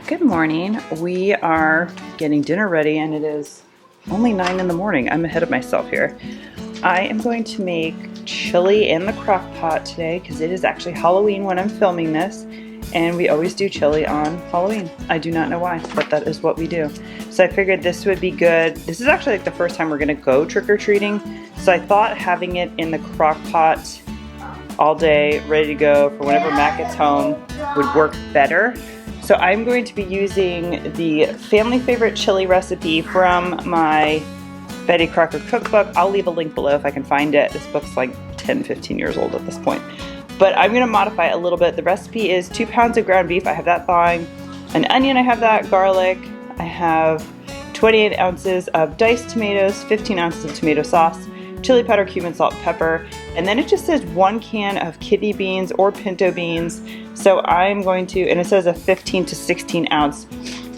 Good morning. We are getting dinner ready and it is only 9 in the morning. I'm ahead of myself here. I am going to make chili in the crock pot today because it is actually Halloween when I'm filming this, and we always do chili on Halloween. I do not know why, but that is what we do. So I figured this would be good. This is actually like the first time we're gonna go trick-or-treating, so I thought having it in the crock pot all day, ready to go for whenever Matt gets home would work better. So I'm going to be using the family favorite chili recipe from my Betty Crocker cookbook. I'll leave a link below if I can find it. This book's like 10, 15 years old at this point. But I'm gonna modify it a little bit. The recipe is 2 pounds of ground beef. I have that thawing. An onion, I have that. Garlic. I have 28 ounces of diced tomatoes, 15 ounces of tomato sauce, chili powder, cumin, salt, pepper, and then it just says 1 can of kidney beans or pinto beans. So I'm going to, and it says a 15 to 16 ounce,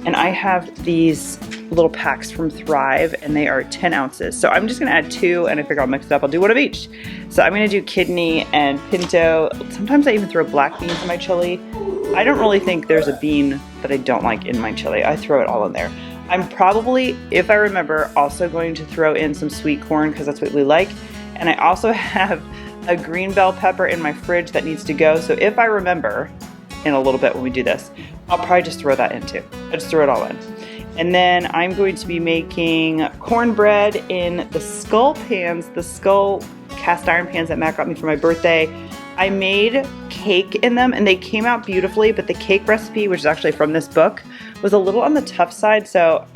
and I have these little packs from Thrive and they are 10 ounces. So I'm just gonna add 2, and I figure I'll mix it up. I'll do one of each. So I'm gonna do kidney and pinto. Sometimes I even throw black beans in my chili. I don't really think there's a bean that I don't like in my chili. I throw it all in there. I'm probably, if I remember, also going to throw in some sweet corn because that's what we like. And I also have a green bell pepper in my fridge that needs to go. So if I remember in a little bit when we do this, I'll probably just throw that in too. I just throw it all in. And then I'm going to be making cornbread in the skull pans, the skull cast iron pans that Matt got me for my birthday. I made cake in them and they came out beautifully, but the cake recipe, which is actually from this book, was a little on the tough side, so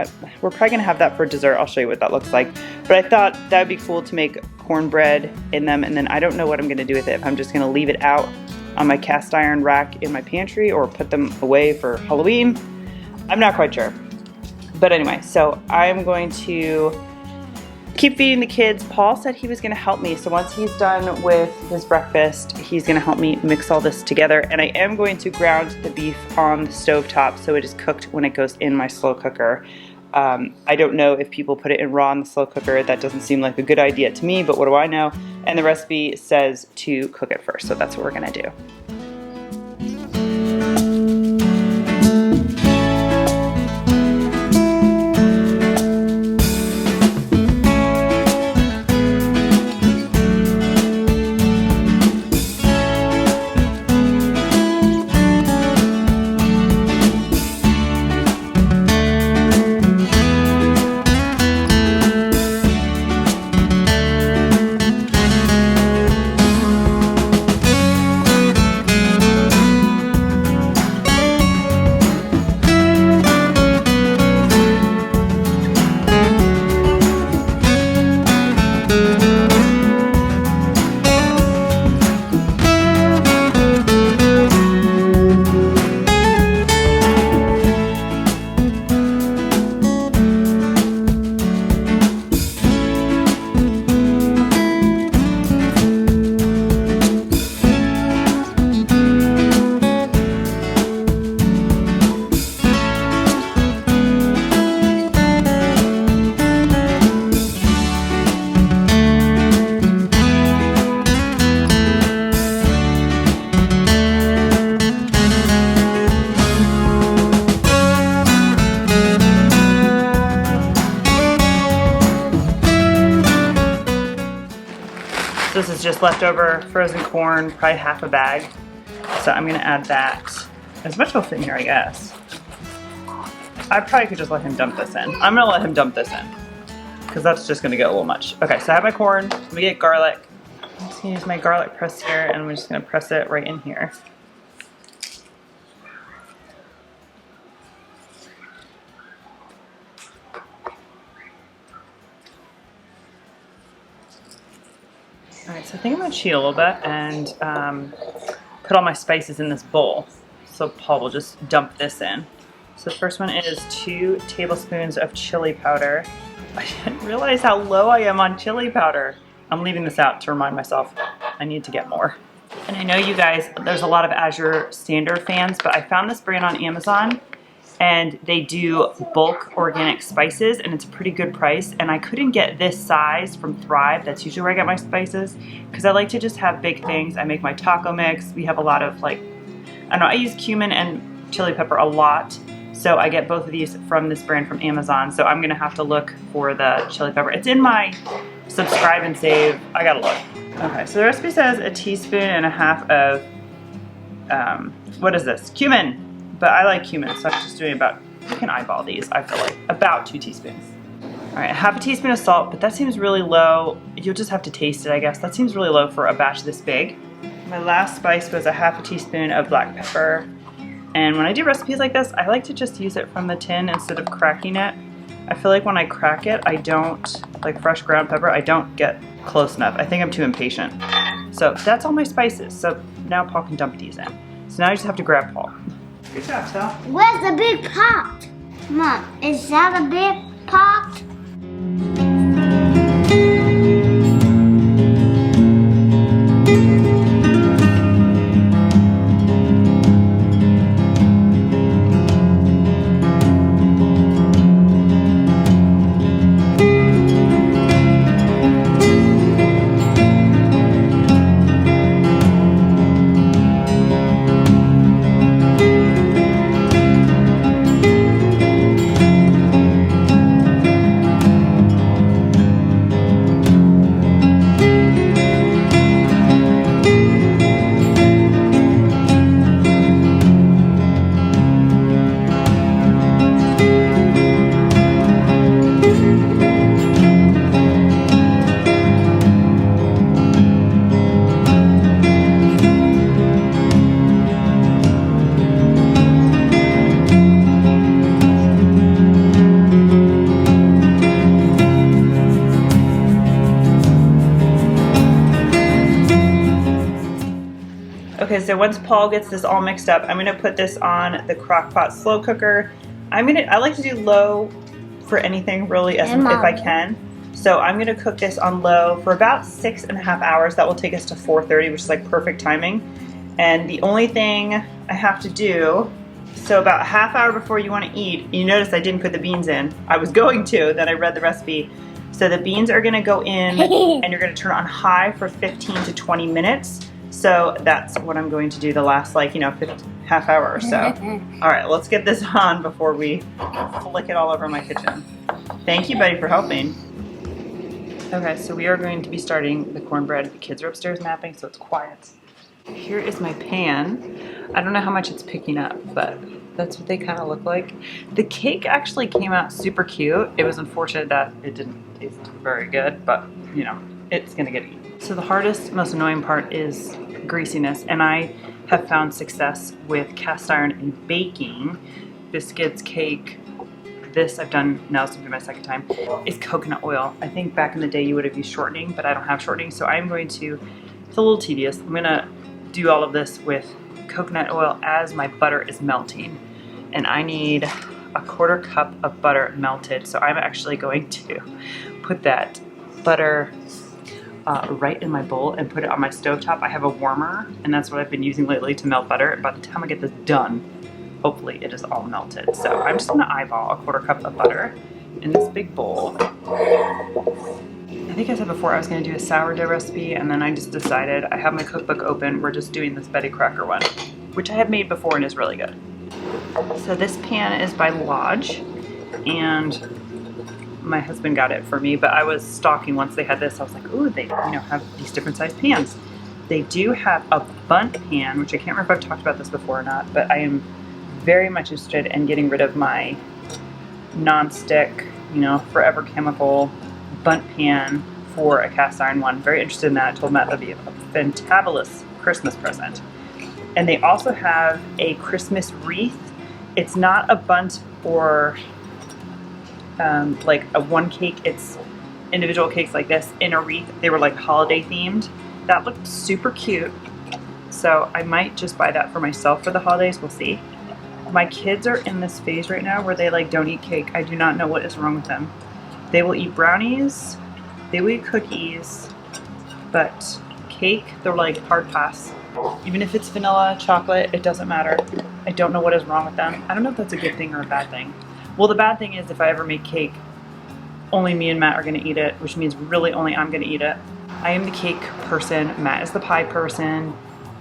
we're probably gonna have that for dessert. I'll show you what that looks like. But I thought that would be cool to make cornbread in them, and then I don't know what I'm gonna do with it. If I'm just gonna leave it out on my cast iron rack in my pantry or put them away for Halloween, I'm not quite sure. But anyway, so I'm going to keep feeding the kids. Paul said he was gonna help me, so once he's done with his breakfast, he's gonna help me mix all this together. And I am going to ground the beef on the stovetop so it is cooked when it goes in my slow cooker. I don't know if people put it in raw in the slow cooker. That doesn't seem like a good idea to me, but what do I know? And the recipe says to cook it first, so that's what we're gonna do. This is just leftover frozen corn, probably half a bag. So I'm gonna add that. As much will fit in here, I guess. I probably could just let him dump this in. I'm gonna let him dump this in because that's just gonna get a little much. Okay, so I have my corn. I'm gonna get garlic. I'm just gonna use my garlic press here, and I'm just gonna press it right in here. All right, so I think I'm gonna cheat a little bit and put all my spices in this bowl. So Paul will just dump this in. So the first one is 2 tablespoons of chili powder. I didn't realize how low I am on chili powder. I'm leaving this out to remind myself I need to get more. And I know you guys, there's a lot of Azure Standard fans, but I found this brand on Amazon and they do bulk organic spices and it's a pretty good price. And I couldn't get this size from Thrive. That's usually where I get my spices because I like to just have big things. I make my taco mix. We have a lot of like, I don't know, I use cumin and chili pepper a lot. So I get both of these from this brand from Amazon. So I'm gonna have to look for the chili pepper. It's in my subscribe and save. I gotta look. Okay, so the recipe says a teaspoon and a half of, what is this? Cumin. But I like cumin, so I'm just doing about, you can eyeball these, I feel like, about 2 teaspoons. All right, half a teaspoon of salt, but that seems really low. You'll just have to taste it, I guess. That seems really low for a batch this big. My last spice was a half a teaspoon of black pepper. And when I do recipes like this, I like to just use it from the tin instead of cracking it. I feel like when I crack it, I don't, like fresh ground pepper, I don't get close enough. I think I'm too impatient. So that's all my spices. So now Paul can dump these in. So now I just have to grab Paul. Good job, Sal. Where's the big pot? Mom, is that a big pot? Okay, so once Paul gets this all mixed up, I'm gonna put this on the Crockpot slow cooker. I like to do low for anything really if I can. So I'm gonna cook this on low for about 6.5 hours. That will take us to 4:30, which is like perfect timing. And the only thing I have to do, so about a half hour before you wanna eat, you notice I didn't put the beans in. I was going to, then I read the recipe. So the beans are gonna go in and you're gonna turn it on high for 15 to 20 minutes. So that's what I'm going to do the last, like, you know, half hour or so. All right, let's get this on before we flick it all over my kitchen. Thank you, Betty, for helping. Okay, so we are going to be starting the cornbread. The kids are upstairs napping, so it's quiet. Here is my pan. I don't know how much it's picking up, but that's what they kind of look like. The cake actually came out super cute. It was unfortunate that it didn't taste very good, but, you know, it's gonna get eaten. So the hardest, most annoying part is greasiness, and I have found success with cast iron and baking. Biscuits, cake, this I've done, now this will be my second time, is coconut oil. I think back in the day you would have used shortening, but I don't have shortening, so I'm going to, it's a little tedious, I'm gonna do all of this with coconut oil as my butter is melting. And I need a 1/4 cup of butter melted, so I'm actually going to put that butter right in my bowl and put it on my stovetop. I have a warmer, and that's what I've been using lately to melt butter. By the time I get this done, hopefully it is all melted. So I'm just gonna eyeball a 1/4 cup of butter in this big bowl. I think I said before I was gonna do a sourdough recipe, and then I just decided, I have my cookbook open, we're just doing this Betty Crocker one, which I have made before and is really good. So this pan is by Lodge, and my husband got it for me, but I was stalking once they had this. I was like, ooh, they have these different sized pans. They do have a bundt pan, which I can't remember if I've talked about this before or not, but I am very much interested in getting rid of my non-stick, forever chemical bundt pan for a cast iron one. Very interested in that. I told Matt that'd be a fantabulous Christmas present. And they also have a Christmas wreath. It's not a bundt or like a one cake, it's individual cakes like this in a wreath. They were like holiday themed. That looked super cute. So I might just buy that for myself for the holidays, we'll see. My kids are in this phase right now where they don't eat cake. I do not know what is wrong with them. They will eat brownies, they will eat cookies, but cake, they're like hard pass. Even if it's vanilla, chocolate, it doesn't matter. I don't know what is wrong with them. I don't know if that's a good thing or a bad thing. Well, the bad thing is if I ever make cake, only me and Matt are gonna eat it, which means really only I'm gonna eat it. I am the cake person, Matt is the pie person,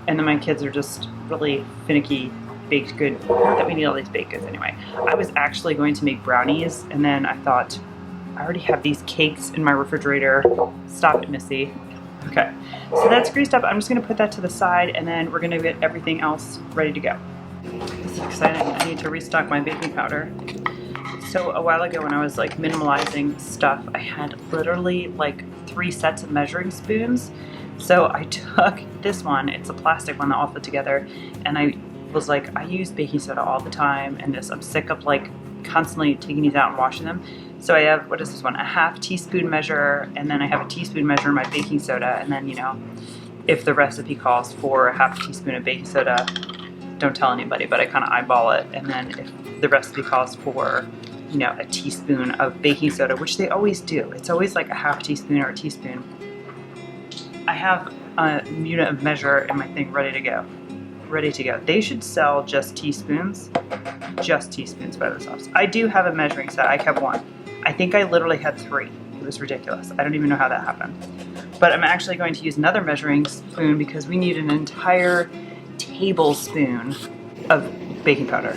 and then my kids are just really finicky baked good. Not that we need all these baked goods anyway. I was actually going to make brownies, and then I thought, I already have these cakes in my refrigerator. Stop it, Missy. Okay, so that's greased up. I'm just gonna put that to the side, and then we're gonna get everything else ready to go. This is exciting. I need to restock my baking powder. So a while ago when I was like minimalizing stuff, I had literally like 3 sets of measuring spoons. So I took this one, it's a plastic one that all fit together, and I was like, I use baking soda all the time, and I'm sick of like constantly taking these out and washing them. So I have, what is this one? A 1/2 teaspoon measure, and then I have a teaspoon measure in my baking soda, and then, you know, if the recipe calls for a 1/2 teaspoon of baking soda, don't tell anybody, but I kind of eyeball it, and then if the recipe calls for, you know, a teaspoon of baking soda, which they always do, it's always like a 1/2 teaspoon or a teaspoon. I have a unit of measure in my thing ready to go. Ready to go. They should sell just teaspoons by themselves. I do have a measuring set. I kept one. I think I literally had 3. It was ridiculous. I don't even know how that happened. But I'm actually going to use another measuring spoon because we need an entire tablespoon of baking powder,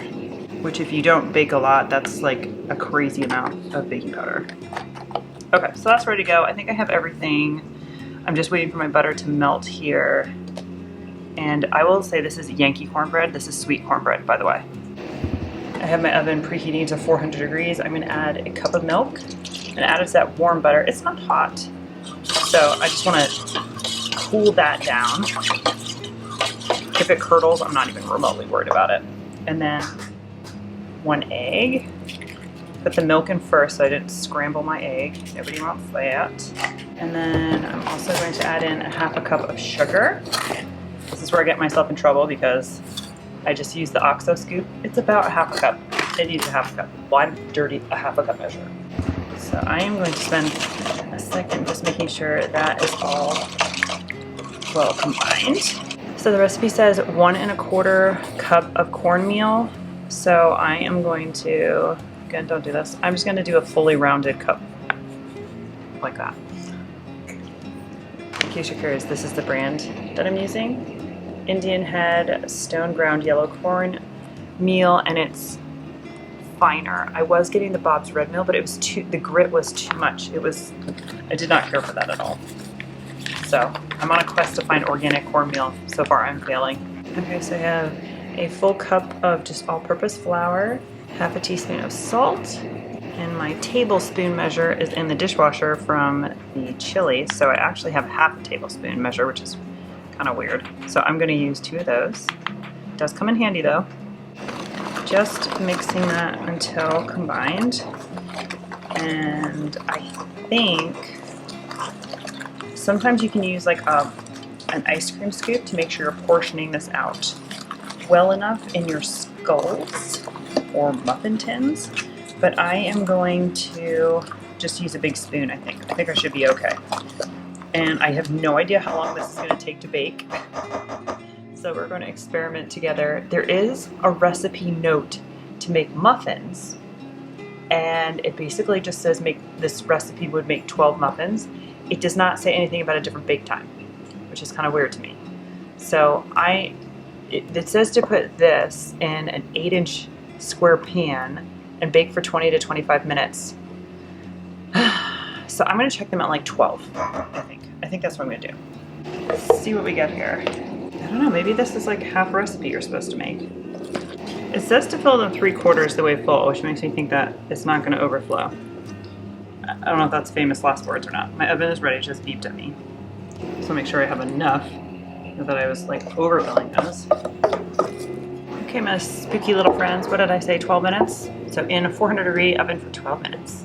which if you don't bake a lot, that's like a crazy amount of baking powder. Okay, so that's ready to go. I think I have everything. I'm just waiting for my butter to melt here. And I will say this is Yankee cornbread. This is sweet cornbread, by the way. I have my oven preheating to 400 degrees. I'm gonna add a cup of milk and add it to that warm butter. It's not hot, so I just wanna cool that down. If it curdles, I'm not even remotely worried about it. And then 1 egg. Put the milk in first so I didn't scramble my egg. Nobody wants that. And then I'm also going to add in a 1/2 cup of sugar. This is where I get myself in trouble because I just use the OXO scoop. It's about a 1/2 cup. It needs a 1/2 cup. Well, I'm dirty, a 1/2 cup measure. So I am going to spend a second just making sure that is all well combined. So the recipe says 1 1/4 cup of cornmeal. So I am going to, again, don't do this. I'm just going to do a fully rounded cup like that. In case you're curious, this is the brand that I'm using. Indian Head Stone Ground Yellow Corn Meal, and it's finer. I was getting the Bob's Red Meal, but it was the grit was too much. I did not care for that at all. So I'm on a quest to find organic cornmeal. So far I'm failing. Okay, so I have a full cup of just all-purpose flour, 1/2 teaspoon of salt, and my tablespoon measure is in the dishwasher from the chili. So I actually have 1/2 tablespoon measure, which is kind of weird. So I'm going to use 2 of those. It does come in handy though. Just mixing that until combined. And I think sometimes you can use like an ice cream scoop to make sure you're portioning this out well enough in your skulls or muffin tins. But I am going to just use a big spoon, I think. I think I should be okay. And I have no idea how long this is going to take to bake. So we're going to experiment together. There is a recipe note to make muffins, and it basically just says this recipe would make 12 muffins. It does not say anything about a different bake time, which is kind of weird to me. So it says to put this in an 8-inch square pan and bake for 20 to 25 minutes. So I'm going to check them at like 12, I think that's what I'm going to do. Let's see what we get here. I don't know, maybe this is like half recipe you're supposed to make. It says to fill them 3/4 the way full, which makes me think that it's not going to overflow. I don't know if that's famous last words or not. My oven is ready, it just beeped at me. So make sure I have enough that I was like overfilling those. Okay, my spooky little friends, what did I say, 12 minutes? So in a 400 degree oven for 12 minutes.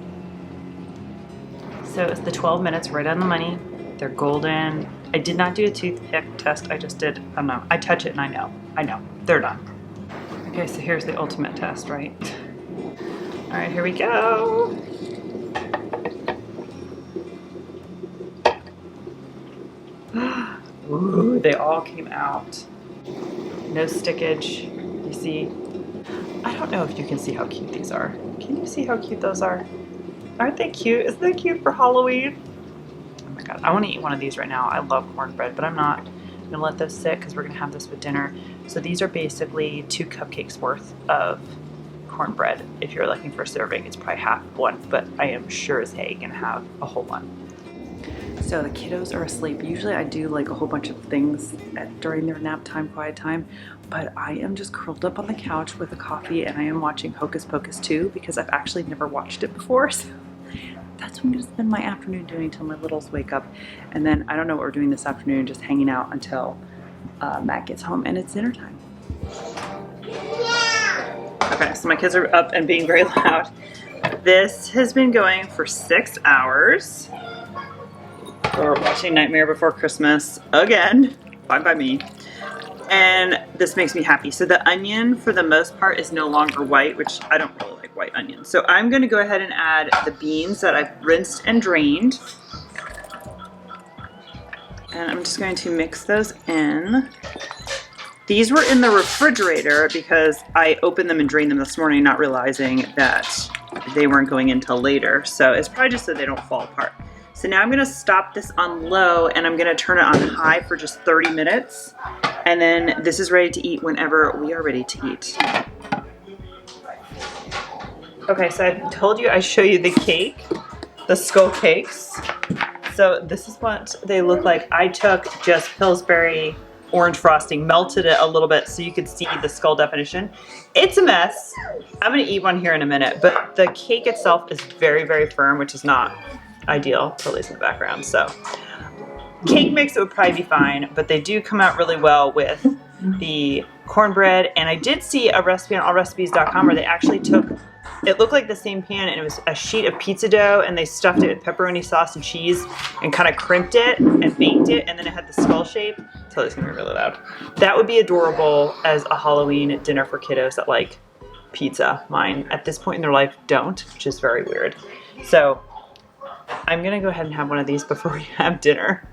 So it's the 12 minutes right on the money. They're golden. I did not do a toothpick test. I just did, I don't know. I touch it and I know. They're done. Okay, so here's the ultimate test, right? All right, here we go. Ooh, they all came out. No stickage, you see. I don't know if you can see how cute these are. Can you see how cute those are? Aren't they cute? Isn't that cute for Halloween? Oh my God, I want to eat one of these right now. I love cornbread, but I'm not I'm gonna let those sit because we're gonna have this with dinner. So these are basically 2 cupcakes worth of cornbread. If you're looking for a serving, it's probably half one, but I am sure as heck gonna have a whole one. So the kiddos are asleep. Usually I do like a whole bunch of things during their nap time, quiet time, but I am just curled up on the couch with a coffee and I am watching Hocus Pocus 2 because I've actually never watched it before. So that's what I'm gonna spend my afternoon doing until my littles wake up. And then I don't know what we're doing this afternoon, just hanging out until Matt gets home and it's dinner time. Okay, so my kids are up and being very loud. This has been going for 6 hours. We're watching Nightmare Before Christmas again, fine by me. And this makes me happy. So the onion, for the most part, is no longer white, which I don't really like white onions. So I'm gonna go ahead and add the beans that I've rinsed and drained. And I'm just going to mix those in. These were in the refrigerator because I opened them and drained them this morning, not realizing that they weren't going in till later. So it's probably just so they don't fall apart. So now I'm gonna stop this on low and I'm gonna turn it on high for just 30 minutes. And then this is ready to eat whenever we are ready to eat. Okay, so I told you I'd show you the cake, the skull cakes. So this is what they look like. I took just Pillsbury orange frosting, melted it a little bit so you could see the skull definition. It's a mess. I'm gonna eat one here in a minute, but the cake itself is very, very firm, which is not ideal. Lily's in the background, so. Cake mix, it would probably be fine, but they do come out really well with the cornbread. And I did see a recipe on allrecipes.com where they actually took, it looked like the same pan and it was a sheet of pizza dough and they stuffed it with pepperoni sauce and cheese and kind of crimped it and baked it, and then it had the skull shape. Lily's gonna be really loud. That would be adorable as a Halloween dinner for kiddos that like pizza. Mine, at this point in their life, don't, which is very weird. So I'm gonna go ahead and have one of these before we have dinner.